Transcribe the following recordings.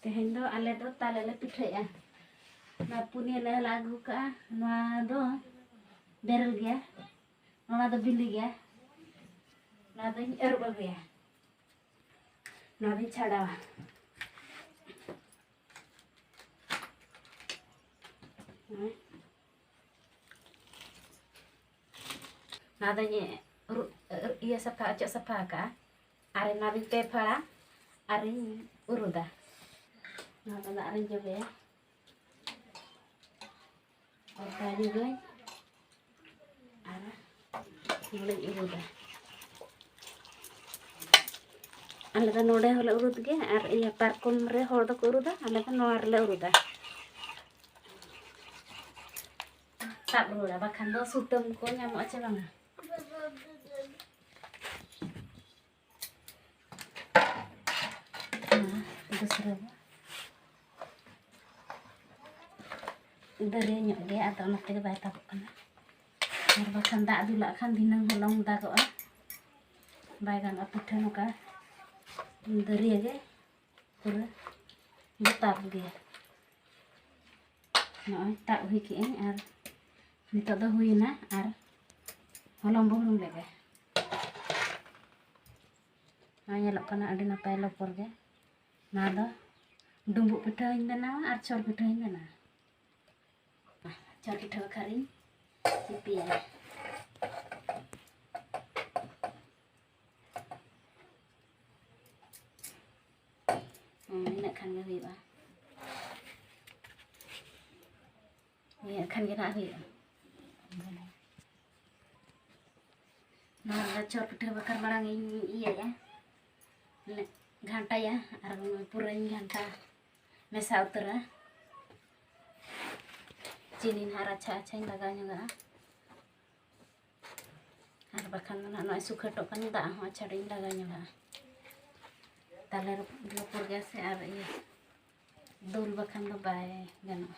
Teheng do ale do tale le pitheya. Na punya le lagu ka na do berel gya. Na do bili gya. Na do erba gya. Na do chada. Na do iya sapa acak sapa ka. Are na do pepara. Are uruda. Nah, ada arin juga ya. Oke juga. Arah mulai urut dah. Anda kan udah mulai urut ke? Iya parkom re hol dok urut dah. Anda kan nuar le urut dah. Tak urut dah. Bahkan do sutem ko nyamuk aja bang. Nah, itu seru. Dari nyok dia atau nak tiga bayi takut kan? Bahkan tak dulu kan dinang holong takut ah. Bayi kan apa tu nak? Dari aja, pura betar dia. Nah, tak hui kian ar. Ni tak dah hui na ar. Holong bolong lagi. Hanya lok kena ada napai lopor ke. Nada. Dumbuk pita ini na ar cor pita ini na. Cor kita kering. Sipi ya. Ini nak kan gak riba. Ini kan gak nak riba. Nah, cor pita bakar barang ini iya ya. घंटा या और पूरा घंटा मेसा उतरा चीनी हार अच्छा अच्छा लगा लगा और बखान ना सुखटो kan दा हो अच्छा डी लगा लगा ताले लोपर गैस और ये दूल बखान दो बाय गनो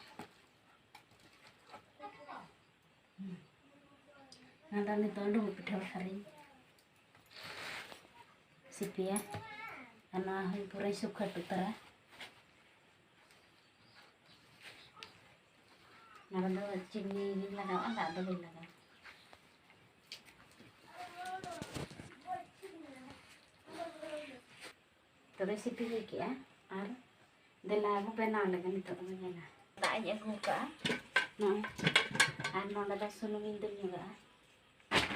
नंदा नि तो डुम पिठा खारी सिपिया karena pura suka tutara. Nah, benda cini ni lada ada boleh lada. Terus sipi lagi ya, ar, dela aku pernah lagi ni tu namanya lah. Tak aja buka, nah, anu ada sunu minum juga.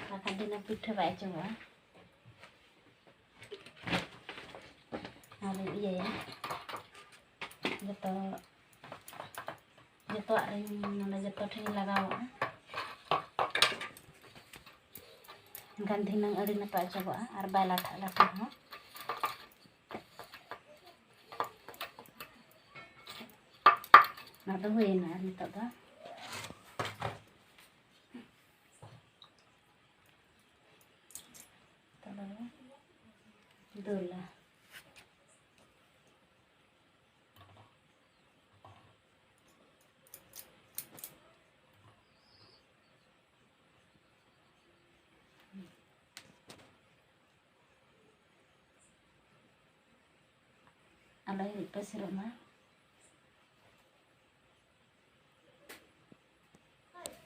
Makan dina pita baik coba. Nah, iya ya. Jatuh ada yang jatuh ini lagau. Ganti nang ada napa coba, arba latah ha. Nah, tu hujan ni tak dah. Terlalu dulu lah. Alai pasir mah.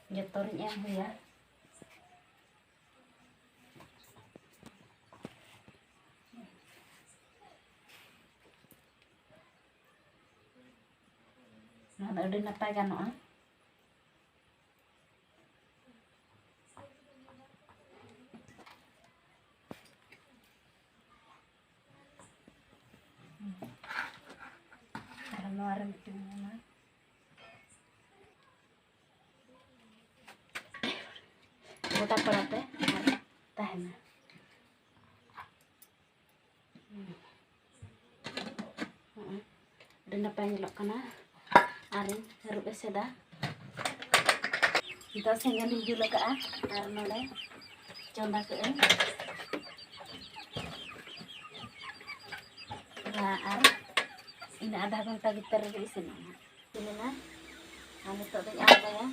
Jatuhnya ya. Nah, ada napa kan no? Orang itu mana? Buat apa nanti? Tahan. Dan apa yang elok kena? Arin, harus berseda. Kita sengaja juga ke karena le, coba ke nah, ini ada घंटा kita di sini. Ini nah, kami tak ada apa ya.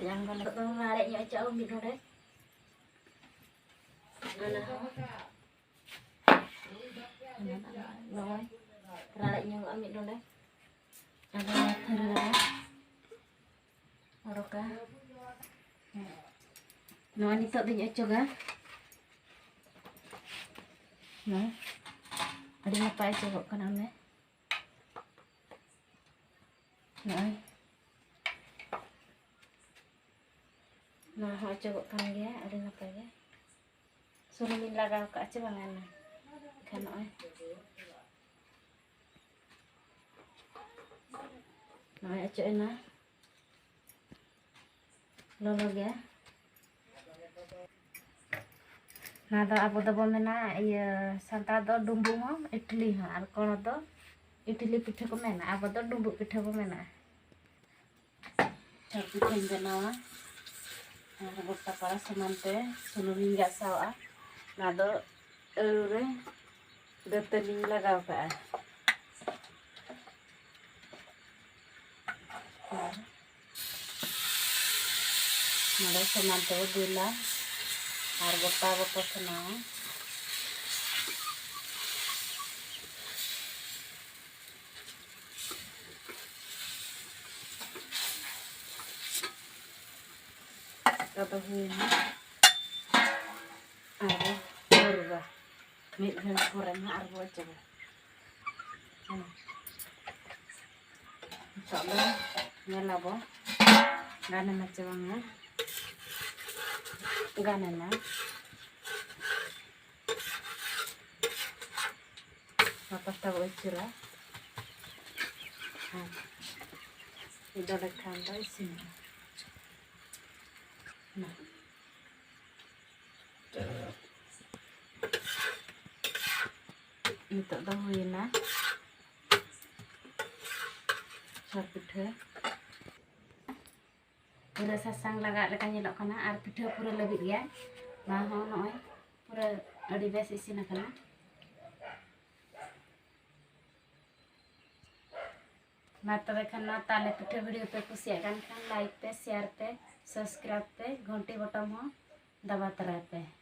yang kalau ngalek nyok jauh gitu deh. Mana Nói ra lại nhưng ở miệng luôn đấy. Ada terus. Oroka. Nói ni tak tanya juga. Nah. Ada apa aja kok kanane. Nah. Nah, họ cho kan dia ada apa ya? Suruh min lagaw ka aja bangan. Kan oi. Nah, aja enak. Lolo ya. Nah, do abu do mena iya santa do dumbu mo idli ha ar kono do idli pitha ko mena abu do dumbu pitha ko mena. Tapi benawa. Nah, gotta para samante sunurin ga sawa. Nah, do elure do teling lagaw ka. Nah, samante gula আর গোটা গোটা না kata ini ada berba mid dan kurangnya arbo coba coba nyala bo gana macamnya gana na apa tahu cerah udah lekan dari sini nah ini tak tahu ya sar pitha pura sasang laga leka nyelok kana ar pitha pura lebih ya nah ho noy pura adi bes isin kana. Nah, तबे खाना ताले पिठे video पे कुसियागन Khan like पे share पे subscribe पे घंटी button हो दबाते रहते हैं।